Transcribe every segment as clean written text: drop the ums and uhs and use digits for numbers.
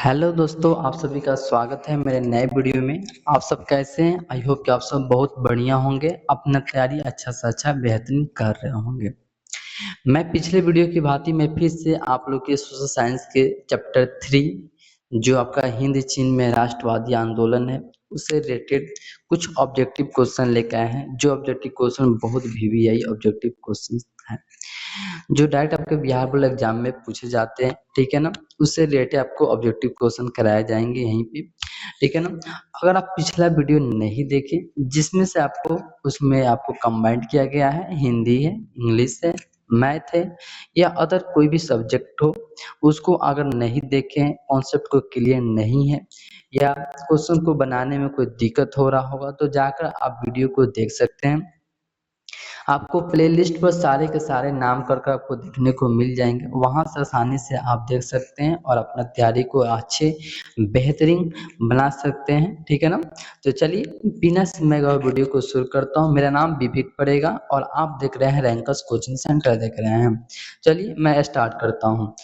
Hello दोस्तों, आप सभी का स्वागत है मेरे नए वीडियो में। आप सब कैसे हैं? आई होप कि आप सब बहुत बढ़िया होंगे, अपना तैयारी अच्छा से अच्छा बेहतरीन कर रहे होंगे। मैं पिछले वीडियो की भांति मैं फिर से आप लोग के सोशल साइंस के चैप्टर 3 जो आपका हिंद चीन में राष्ट्रवादी आंदोलन है उससे रिलेटेड कुछ ऑब्जेक्टिव क्वेश्चन लेकर आए हैं। जो ऑब्जेक्टिव क्वेश्चन बहुत वीवीआई ऑब्जेक्टिव क्वेश्चन हैं जो डायरेक्ट आपके बिहार बोर्ड एग्जाम में पूछे जाते हैं, ठीक है ना। उससे रिलेटेड आपको ऑब्जेक्टिव क्वेश्चन कराए जाएंगे यहीं पे, ठीक है ना। अगर आप पिछला वीडियो नहीं देखें जिसमें से आपको उसमें आपको कंबाइंड किया गया है, हिंदी है, इंग्लिश है, मैथ है या अदर कोई भी सब्जेक्ट हो, उसको अगर नहीं देखें, कॉन्सेप्ट को क्लियर नहीं है या क्वेश्चन को बनाने में कोई दिक्कत हो रहा होगा तो जाकर आप वीडियो को देख सकते हैं। आपको प्लेलिस्ट पर सारे के सारे नाम कर आपको देखने को मिल जाएंगे, वहां से आसानी से आप देख सकते हैं और अपना तैयारी को अच्छे बेहतरीन बना सकते हैं, ठीक है ना। तो चलिए बिना समय गए वीडियो को शुरू करता हूँ। मेरा नाम विवेक पड़ेगा और आप देख रहे हैं रैंकर्स कोचिंग सेंटर देख रहे हैं। चलिए मैं स्टार्ट करता हूँ।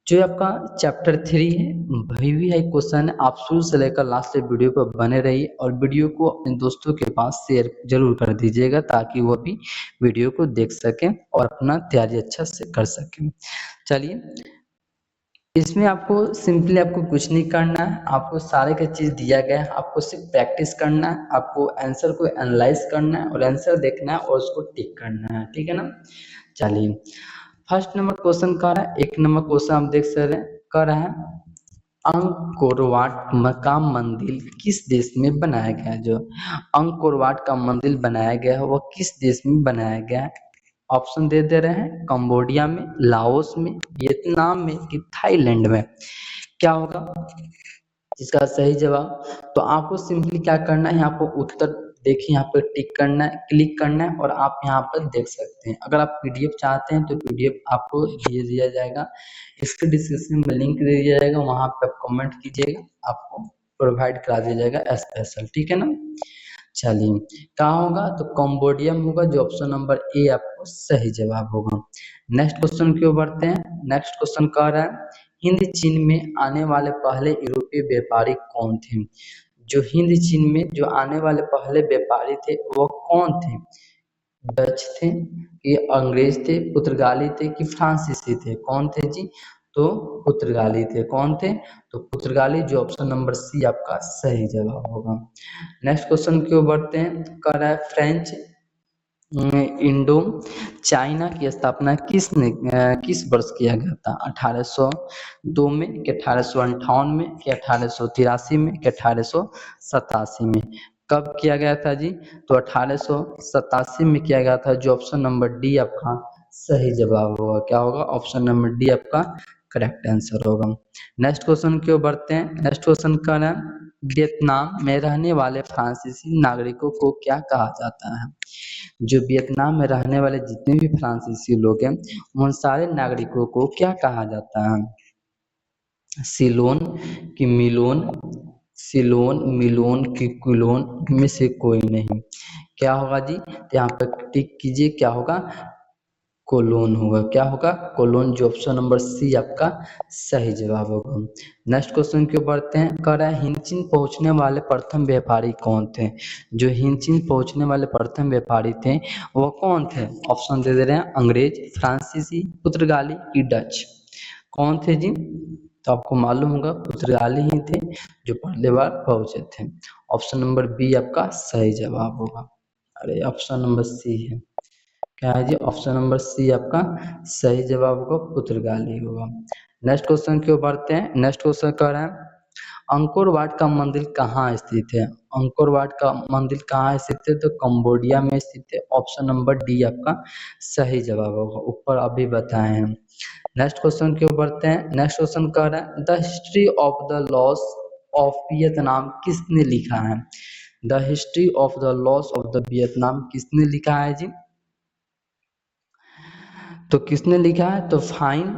जो आपका चैप्टर 3 है वही भी है क्वेश्चन है। आप शुरू से लेकर लास्ट तक वीडियो पर बने रहिए और वीडियो को अपने दोस्तों के पास शेयर जरूर कर दीजिएगा ताकि वो भी वीडियो को देख सकें और अपना तैयारी अच्छा से कर सकें। चलिए इसमें आपको सिंपली आपको कुछ नहीं करना है, आपको सारे का चीज दिया गया है, आपको सिर्फ प्रैक्टिस करना है, आपको आंसर को एनालाइज करना है और आंसर देखना है और उसको टिक करना है, ठीक है ना। चलिए फर्स्ट नंबर क्वेश्चन कर रहा है, एक नंबर क्वेश्चन आप देख सकते हैं कर रहा है अंकोर वाट का मंदिर किस देश में बनाया गया है। जो अंकोर वाट का मंदिर बनाया गया है वह किस देश में बनाया गया है। ऑप्शन दे रहे हैं कंबोडिया में, लाओस में, वियतनाम में कि थाईलैंड में। क्या होगा इसका सही जवाब? तो आपको सिंपली क्या करना है, यहाँ पर उत्तर देखिए, यहाँ पर टिक करना है, क्लिक करना है और आप यहाँ पर देख सकते हैं। अगर आप पीडीएफ चाहते हैं तो पीडीएफ आपको दे दिया जाएगा, इसके डिस्क्रिप्शन में लिंक दे दिया जाएगा, वहां पे आप कमेंट कीजिएगा, आपको प्रोवाइड करा दिया जाएगा स्पेशल, ठीक है ना। चलिए कहाँ होगा तो कंबोडिया में होगा, जो ऑप्शन नंबर ए आपको सही जवाब होगा। नेक्स्ट क्वेश्चन की ओर बढ़ते हैं। नेक्स्ट क्वेश्चन कह रहा है हिंद चीन में आने वाले पहले यूरोपीय व्यापारी कौन थे। जो हिंद चीन में जो आने वाले पहले व्यापारी थे वो कौन थे? डच थे कि अंग्रेज थे, पुर्तगाली थे कि फ्रांसीसी थे? कौन थे जी? तो पुर्तगाली थे। कौन थे? तो पुर्तगाली, जो ऑप्शन नंबर सी आपका सही जवाब होगा। नेक्स्ट क्वेश्चन की ओर बढ़ते हैं। कह रहा है फ्रेंच इंडो चाइना की स्थापना किस वर्ष किया गया था? 1802 में कि 1858 में कि 1883 में कि 1887 में? कब किया गया था जी? तो 1887 में किया गया था, जो ऑप्शन नंबर डी आपका सही जवाब होगा। क्या होगा? ऑप्शन नंबर डी आपका करेक्ट आंसर होगा। नेक्स्ट क्वेश्चन की ओर बढ़ते हैं। नेक्स्ट क्वेश्चन का नाम वियतनाम में रहने वाले फ्रांसीसी नागरिकों को क्या कहा जाता है? जो वियतनाम में रहने वाले जितने भी फ्रांसीसी लोग हैं उन सारे नागरिकों को क्या कहा जाता है? सिलोन की मिलोन, सिलोन, मिलोन की कुलोन में से कोई नहीं। क्या होगा जी? तो यहाँ पर टिक कीजिए, क्या होगा? कोलोन होगा। क्या होगा? कोलोन, जो ऑप्शन नंबर सी आपका सही जवाब होगा। नेक्स्ट क्वेश्चन की ओर बढ़ते हैं। कह रहा है हिंदचीन पहुंचने वाले प्रथम व्यापारी कौन थे? जो हिंदचीन पहुंचने वाले प्रथम व्यापारी थे वो कौन थे? ऑप्शन दे रहे हैं अंग्रेज, फ्रांसीसी, पुर्तगाली की डच। कौन थे जी? तो आपको मालूम होगा पुर्तगाली ही थे जो पहले बार पहुंचे थे। ऑप्शन नंबर बी आपका सही जवाब होगा। अरे ऑप्शन नंबर सी है, क्या है जी? ऑप्शन नंबर सी आपका सही जवाब होगा, पुर्तगाली होगा। नेक्स्ट क्वेश्चन की ओर बढ़ते हैं। नेक्स्ट क्वेश्चन कह रहे हैं अंकोर वाट का मंदिर कहाँ स्थित है? अंकोर वाट का मंदिर कहाँ स्थित है? तो कंबोडिया में स्थित है। ऑप्शन नंबर डी आपका सही जवाब होगा, ऊपर अभी बताए हैं। नेक्स्ट क्वेश्चन की ओर बढ़ते हैं। नेक्स्ट क्वेश्चन कह रहा है the history of the loss of Vietnam किसने लिखा है? The history of the loss of the Vietnam किसने लिखा है जी? तो किसने लिखा है? तो फाइन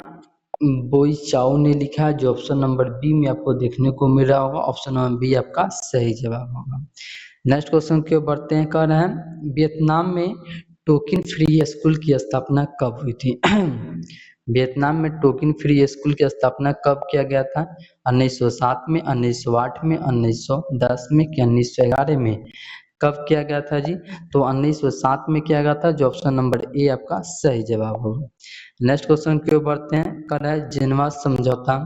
बोई चाओ ने लिखा है, जो ऑप्शन नंबर बी में आपको देखने को मिल रहा होगा। ऑप्शन नंबर बी आपका सही जवाब होगा। नेक्स्ट क्वेश्चन की ओर बढ़ते हैं। कह रहे हैं वियतनाम में टोकन फ्री स्कूल की स्थापना कब हुई थी? वियतनाम में टोकन फ्री स्कूल की स्थापना कब किया गया था? 1907 में, 1908 में, 1910 में कि 1911 में? कब किया गया था जी? तो 1907 में किया गया था, जो ऑप्शन नंबर ए आपका सही जवाब होगा। नेक्स्ट क्वेश्चन की ओर बढ़ते हैं। कह रहा है जेनेवा समझौता,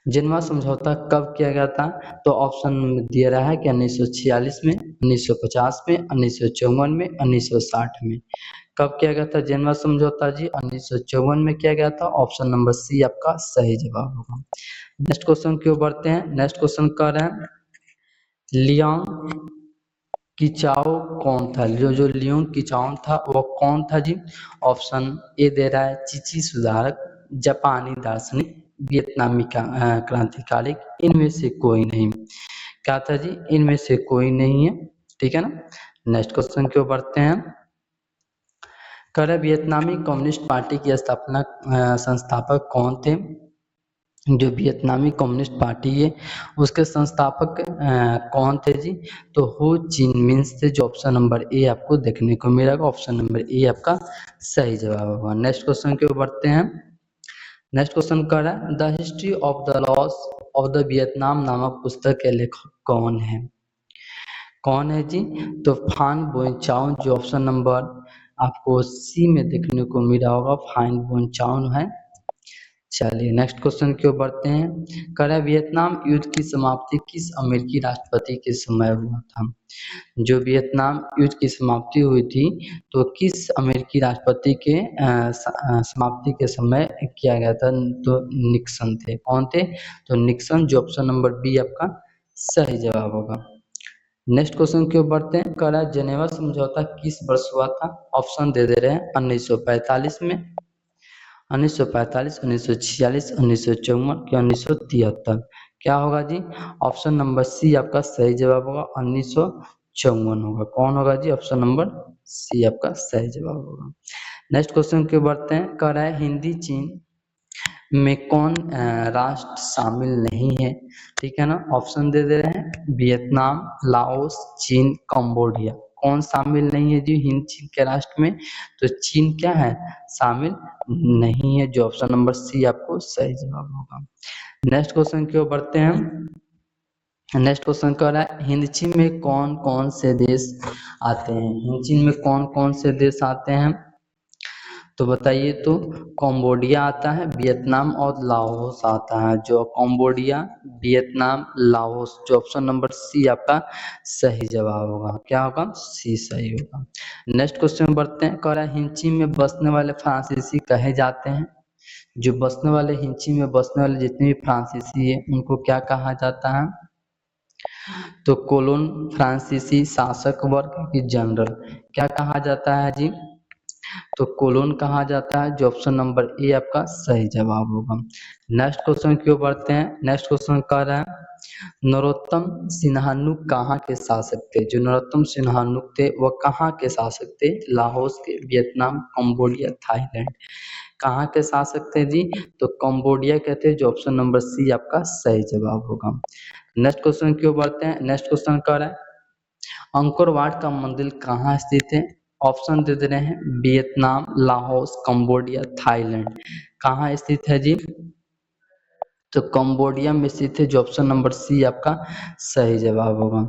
जेनेवा समझौता कब किया गया था? तो ऑप्शन दिया रहा है कि 1946 में, 1950 में, 1954 में, 1960 में। कब किया गया था जेनेवा समझौता जी? 1954 में किया गया था। ऑप्शन नंबर सी आपका सही जवाब होगा। नेक्स्ट क्वेश्चन की ओर बढ़ते हैं। नेक्स्ट क्वेश्चन कह रहे हैं लियांग किचाओ कौन था? जो लियोंग किचाओ था वो कौन था जी? ऑप्शन ए दे रहा है चिची सुधारक, जापानी दार्शनिक, वियतनामी क्रांतिकारी, इनमें से कोई नहीं। क्या था जी? इनमें से कोई नहीं है। ठीक है ना। नेक्स्ट क्वेश्चन की ओर बढ़ते हैं। कर वियतनामी कम्युनिस्ट पार्टी की स्थापना संस्थापक कौन थे? जो वियतनामी कम्युनिस्ट पार्टी है उसके संस्थापक कौन थे जी? तो हो चिन मिन थे, जो ऑप्शन नंबर ए आपको देखने को मिलेगा। ऑप्शन नंबर ए आपका सही जवाब होगा। नेक्स्ट क्वेश्चन की ओर बढ़ते हैं। नेक्स्ट क्वेश्चन कर रहा है the history of the loss of the Vietnam नामक पुस्तक के लेखक कौन है? कौन है जी? तो फान बोइचाओ, जो ऑप्शन नंबर आपको सी में देखने को मिला होगा, फाइन बोइचाओ है। चलिए नेक्स्ट क्वेश्चन की ओर बढ़ते हैं। कह रहा है वियतनाम युद्ध की समाप्ति किस अमेरिकी राष्ट्रपति के समय हुआ था? जो वियतनाम युद्ध की समाप्ति हुई थी तो किस अमेरिकी राष्ट्रपति के समाप्ति के समय किया गया था? तो निक्सन थे। कौन थे? तो निक्सन, जो ऑप्शन नंबर बी आपका सही जवाब होगा। नेक्स्ट क्वेश्चन की ओर बढ़ते हैं। कह रहा है जेनेवा समझौता किस वर्ष हुआ था? ऑप्शन दे रहे हैं 1945 में, 1945, 1946, 1954 या 1973। क्या होगा जी? ऑप्शन नंबर सी आपका सही जवाब होगा, 1954 होगा। कौन होगा जी? ऑप्शन नंबर सी आपका सही जवाब होगा। नेक्स्ट क्वेश्चन के बढ़ते हैं। कह रहा है हिंदी चीन में कौन राष्ट्र शामिल नहीं है? ठीक है ना। ऑप्शन दे रहे हैं वियतनाम, लाओस, चीन, कंबोडिया। कौन शामिल नहीं है जी हिंद चीन के राष्ट्र में? तो चीन क्या है? शामिल नहीं है, जो ऑप्शन नंबर सी आपको सही जवाब होगा। नेक्स्ट क्वेश्चन की ओर बढ़ते हैं। नेक्स्ट क्वेश्चन कह रहा है हिंद चीन में कौन कौन से देश आते हैं? हिंद चीन में कौन कौन से देश आते हैं? तो बताइए। तो कंबोडिया आता है, वियतनाम और लाओस आता है। जो कंबोडिया, वियतनाम, लाओस, जो ऑप्शन नंबर सी आपका सही जवाब होगा। क्या होगा? सी सही होगा। नेक्स्ट क्वेश्चन बढ़ते हैं। कह रहा है हिंची में बसने वाले फ्रांसीसी कहे जाते हैं? जो बसने वाले हिंची में बसने वाले जितने भी फ्रांसीसी है उनको क्या कहा जाता है? तो कोलोन, फ्रांसीसी, शासक वर्ग की जनरल, क्या कहा जाता है जी? तो कोलोन कहा जाता है, जो ऑप्शन नंबर ए आपका सही जवाब होगा। नेक्स्ट क्वेश्चन की ओर बढ़ते हैं। नेक्स्ट क्वेश्चन कह रहा है नरोत्तम सिन्हानुक कहाँ के शासक थे? जो नरोत्तम सिन्हानुक थे वह कहाँ के शासक थे? लाहौस के, वियतनाम, कंबोडिया, थाईलैंड। कहाँ के शासक थे जी? तो कंबोडिया के थे, जो ऑप्शन नंबर सी आपका सही जवाब होगा। नेक्स्ट क्वेश्चन की ओर बढ़ते हैं। नेक्स्ट क्वेश्चन कह रहा है अंकोर वाट का मंदिर कहाँ स्थित है? ऑप्शन दे रहे हैं वियतनाम, लाहौस, कंबोडिया, थाईलैंड। कहाँ स्थित है जी? तो कंबोडिया में स्थित है, जो ऑप्शन नंबर सी आपका सही जवाब होगा।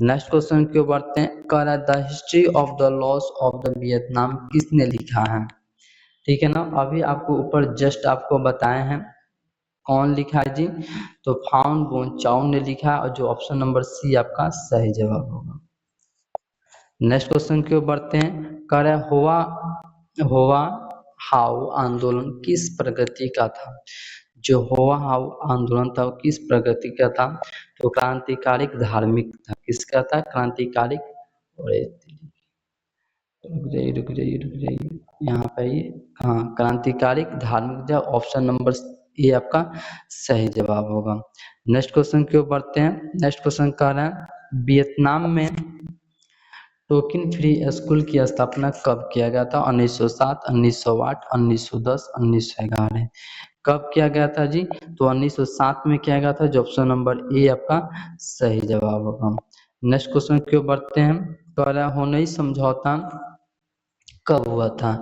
नेक्स्ट क्वेश्चन की ओर बढ़ते हैं। कह रहा है the history of the loss of the Vietnam किसने लिखा है? ठीक है ना। अभी आपको ऊपर जस्ट आपको बताए हैं कौन लिखा है जी? तो फाउन बोन चाउ ने लिखा है, और जो ऑप्शन नंबर सी आपका सही जवाब होगा। नेक्स्ट क्वेश्चन की ओर बढ़ते हैं। कह रहा है होवा हाउ आंदोलन किस प्रगति का था? जो होवा हाउ आंदोलन था वो किस प्रगति का था? तो क्रांतिकारिक धार्मिक था। किसका था? क्रांतिकारिक। रुक जाइए यहाँ पे ये, हाँ, क्रांतिकारिक धार्मिक था। ऑप्शन नंबर ए आपका सही जवाब होगा। नेक्स्ट क्वेश्चन की ओर बढ़ते हैं। नेक्स्ट क्वेश्चन कह रहा है वियतनाम में टोकन फ्री स्कूल की स्थापना कब किया गया था? 1907, 1908, 1910, 1911। कब किया गया था जी? तो 1907 में किया गया था, जो ऑप्शन नंबर ए आपका सही जवाब होगा। नेक्स्ट क्वेश्चन की ओर बढ़ते हैं। कह रहा है होनई समझौता कब हुआ था?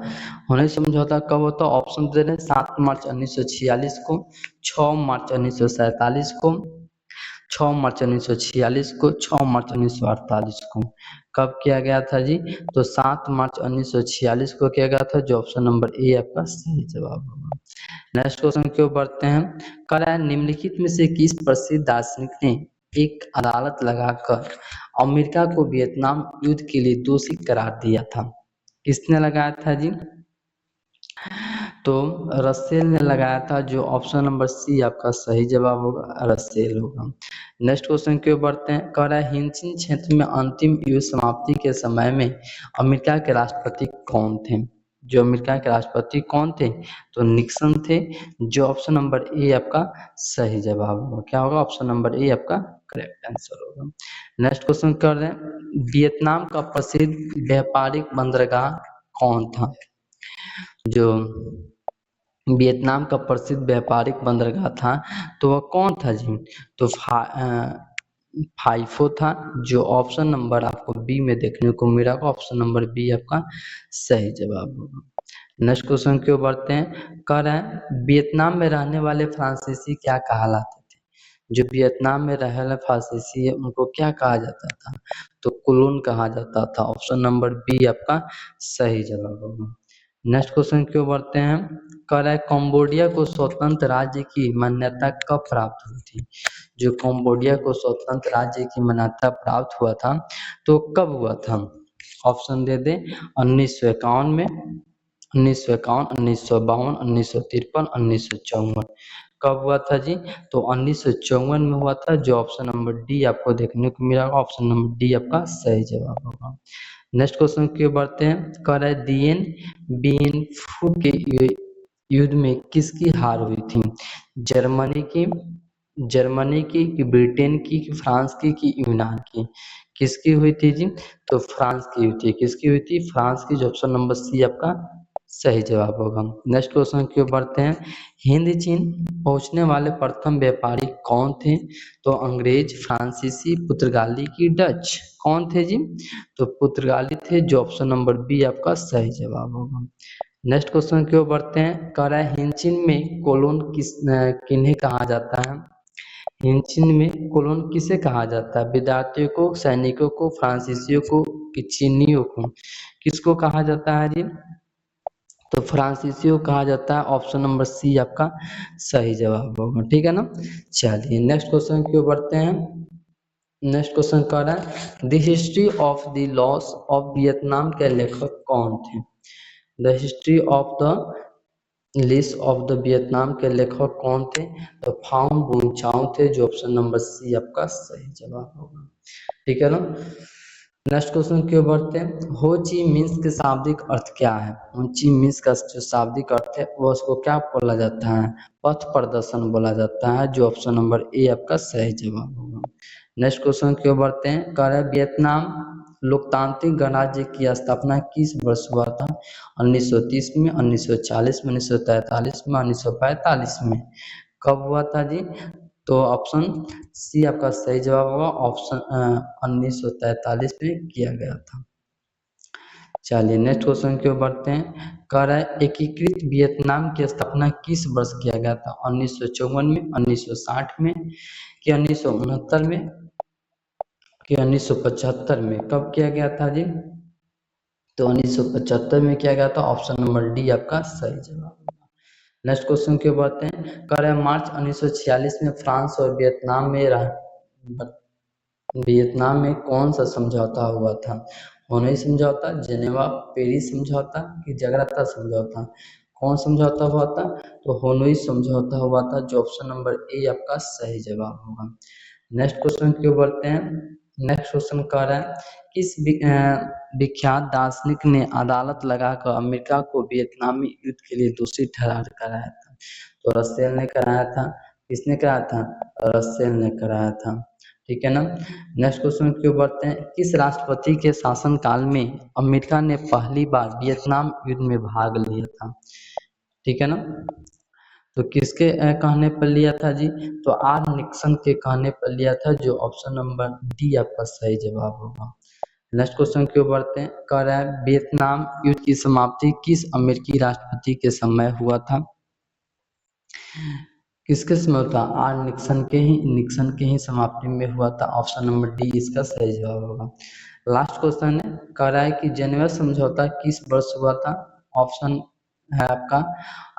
हनोई समझौता कब हुआ था? ऑप्शन दे रहे हैं 7 मार्च 1946 को, 6 मार्च 1947 को, 6 मार्च 1946 को, 6 मार्च 1948 को। कब किया गया था जी? तो 7 मार्च 1946 को किया गया था, जो ऑप्शन नंबर ए आपका सही जवाब होगा। नेक्स्ट क्वेश्चन की ओर बढ़ते हैं। कह रहा है निम्नलिखित में से किस प्रसिद्ध दार्शनिक ने एक अदालत लगाकर अमेरिका को वियतनाम युद्ध के लिए दोषी करार दिया था? किसने लगाया था जी? तो रसेल ने लगाया था, जो ऑप्शन नंबर सी आपका सही जवाब होगा, रसेल होगा। नेक्स्ट क्वेश्चन की ओर बढ़ते हैं। कह रहा है हिंदचीन क्षेत्र में अंतिम युद्ध समाप्ति के समय में अमेरिका के राष्ट्रपति कौन थे? जो अमेरिका के राष्ट्रपति कौन थे? तो निक्सन थे, जो ऑप्शन नंबर ए आपका सही जवाब होगा। क्या होगा? ऑप्शन नंबर ए आपका करेक्ट आंसर होगा। नेक्स्ट क्वेश्चन कर रहे हैं वियतनाम का प्रसिद्ध व्यापारिक बंदरगाह कौन था? जो वियतनाम का प्रसिद्ध व्यापारिक बंदरगाह था, तो वह कौन था जी? तो फाइफो था, जो ऑप्शन नंबर आपको बी में देखने को मिला। ऑप्शन नंबर बी आपका सही जवाब होगा। नेक्स्ट क्वेश्चन की ओर बढ़ते हैं। कह रहे हैं वियतनाम में रहने वाले फ्रांसीसी क्या कहलाते थे? जो वियतनाम में रहने वाले फ्रांसीसी है उनको क्या कहा जाता था? तो कुलोन कहा जाता था। ऑप्शन नंबर बी आपका सही जवाब होगा। नेक्स्ट क्वेश्चन की ओर बढ़ते हैं। कह रहा है कंबोडिया को स्वतंत्र राज्य की मान्यता कब प्राप्त हुई थी? जो कंबोडिया को स्वतंत्र राज्य की मान्यता प्राप्त हुआ था, तो कब हुआ था? ऑप्शन दे दे 1951 में, 1951, 1952, 1953, 1954। कब हुआ था जी? तो 1954 में हुआ था, जो ऑप्शन नंबर डी आपको देखने को मिला। ऑप्शन नंबर डी आपका सही जवाब होगा। नेक्स्ट क्वेश्चन की ओर बढ़ते हैं। कह रहा है दिएन बिएन फू के युद्ध में किसकी हार हुई थी? जर्मनी की, जर्मनी की, कि ब्रिटेन की, कि फ्रांस की, कि यूनान की? किसकी हुई थी जी? तो फ्रांस की हुई थी। किसकी हुई थी? फ्रांस की, जो ऑप्शन नंबर सी आपका सही जवाब होगा। नेक्स्ट क्वेश्चन की ओर बढ़ते हैं। हिंद चीन पहुंचने वाले प्रथम व्यापारी कौन थे? तो अंग्रेज, फ्रांसीसी, पुर्तगाली की डच? कौन थे जी? तो पुर्तगाली थे, जो ऑप्शन नंबर बी आपका सही जवाब होगा। नेक्स्ट क्वेश्चन की ओर बढ़ते हैं। कह रहा है हिंदचीन में कोलोन किन्हें कहा जाता है? हिंदचीन में कोलोन किसे कहा जाता है? विद्यार्थियों को, सैनिकों को, फ्रांसीसियों को, कि चीनियों को? किसको कहा जाता है जी? तो फ्रांसीसियों कहा जाता है। ऑप्शन नंबर सी आपका सही जवाब होगा। ठीक है ना। चलिए नेक्स्ट क्वेश्चन की ओर बढ़ते हैं। नेक्स्ट क्वेश्चन कह रहा है the history of the loss of Vietnam के लेखक कौन थे? The history of the list of the Vietnam के लेखक कौन थे? तो फाउम बुन चाउ थे, जो ऑप्शन नंबर सी आपका सही जवाब होगा। ठीक है ना। नेक्स्ट क्वेश्चन की ओर बढ़ते हैं। हो ची मिन्ह के शाब्दिक अर्थ क्या है? हो ची मिन्ह का जो शाब्दिक अर्थ है वो उसको क्या बोला जाता है? पथ प्रदर्शन बोला जाता है, जो ऑप्शन नंबर ए आपका सही जवाब होगा। नेक्स्ट क्वेश्चन की ओर बढ़ते हैं। कह रहा है वियतनाम लोकतांत्रिक गणराज्य की स्थापना किस वर्ष हुआ था? 1930 में, 1940 में, 1943 में, 1945 में? कब हुआ था जी? तो ऑप्शन सी आपका सही जवाब होगा। ऑप्शन 1943 में किया गया था। चलिए नेक्स्ट क्वेश्चन की ओर बढ़ते हैं। कह रहा है एकीकृत वियतनाम की स्थापना किस वर्ष किया गया था? 1954 में, 1960 में, कि 1969 में, कि 1975 में? कब किया गया था जी? तो 1975 में किया गया था। ऑप्शन नंबर डी आपका सही जवाब। नेक्स्ट क्वेश्चन की बढ़ते हैं। कह रहे हैं मार्च 1946 में फ्रांस और वियतनाम में कौन सा समझौता हुआ था? हनोई समझौता, जेनेवा, पेरिस समझौता, कि जगराता समझौता? कौन समझौता हुआ था? तो हनोई समझौता हुआ था, जो ऑप्शन नंबर ए आपका सही जवाब होगा। नेक्स्ट क्वेश्चन की ओर बढ़ते हैं। नेक्स्ट क्वेश्चन कह रहा है किस विख्यात दार्शनिक ने अदालत लगाकर अमेरिका को वियतनामी युद्ध के लिए दोषी ठहरा कराया था? तो रसेल ने कराया था। किसने कराया था? रसेल ने कराया था। ठीक है ना। नेक्स्ट क्वेश्चन की ओर बढ़ते हैं। किस राष्ट्रपति के शासनकाल में अमेरिका ने पहली बार वियतनाम युद्ध में भाग लिया था? ठीक है ना। तो किसके कहने पर लिया था जी? तो आर निक्सन के कहने पर लिया था, जो ऑप्शन नंबर डी आपका सही जवाब होगा। नेक्स्ट क्वेश्चन की ओर बढ़ते हैं। कह रहा है वियतनाम युद्ध की समाप्ति किस अमेरिकी राष्ट्रपति के समय हुआ था? किसके समय हुआ था? आर निक्सन के ही समाप्ति में हुआ था। ऑप्शन नंबर डी इसका सही जवाब होगा। लास्ट क्वेश्चन है, कह रहा है कि जेनेवा समझौता किस वर्ष हुआ था? ऑप्शन है आपका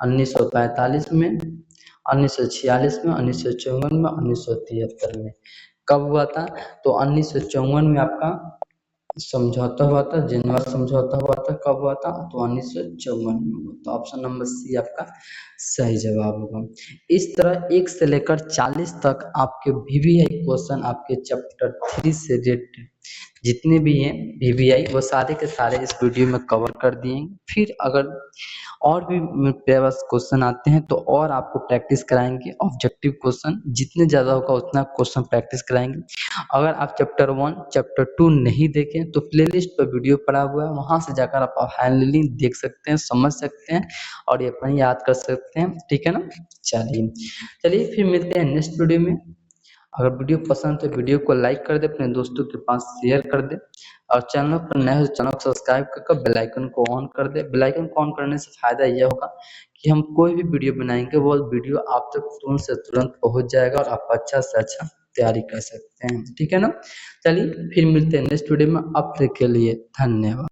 1945 में, 1946 में, 1954 में, 1973 में। कब हुआ था? तो 1954 में आपका समझौता हुआ था, जेनेवा समझौता हुआ था। कब हुआ था? तो 1954 में हुआ। तो ऑप्शन नंबर सी आपका सही जवाब होगा। इस तरह 1 से लेकर 40 तक आपके वीवीआई क्वेश्चन आपके चैप्टर 3 से रिलेटेड जितने भी हैं वीवीआई वो सारे के सारे इस वीडियो में कवर कर दिए। फिर अगर और भी मेरे पास क्वेश्चन आते हैं तो और आपको प्रैक्टिस कराएंगे। ऑब्जेक्टिव क्वेश्चन जितने ज़्यादा होगा उतना क्वेश्चन प्रैक्टिस कराएंगे। अगर आप चैप्टर 1 चैप्टर 2 नहीं देखें तो प्लेलिस्ट पर वीडियो पड़ा हुआ है, वहाँ से जाकर आप फाइनली देख सकते हैं, समझ सकते हैं और ये अपनी याद कर सकते हैं। ठीक है ना? चलिए फिर मिलते हैं नेक्स्ट वीडियो में। अगर वीडियो पसंद है तो वीडियो को लाइक कर दे, अपने दोस्तों के पास शेयर कर दे और चैनल पर नए हो तो चैनल को सब्सक्राइब कर बेल आइकन को ऑन कर दे। बेल आइकन को ऑन करने से फायदा यह होगा कि हम कोई भी वीडियो बनाएंगे वो वीडियो आप तक तुरंत से तुरंत पहुंच जाएगा और आप अच्छा से अच्छा तैयारी कर सकते हैं। ठीक है ना? चलिए फिर मिलते हैं नेक्स्ट वीडियो में। अब तक के लिए धन्यवाद।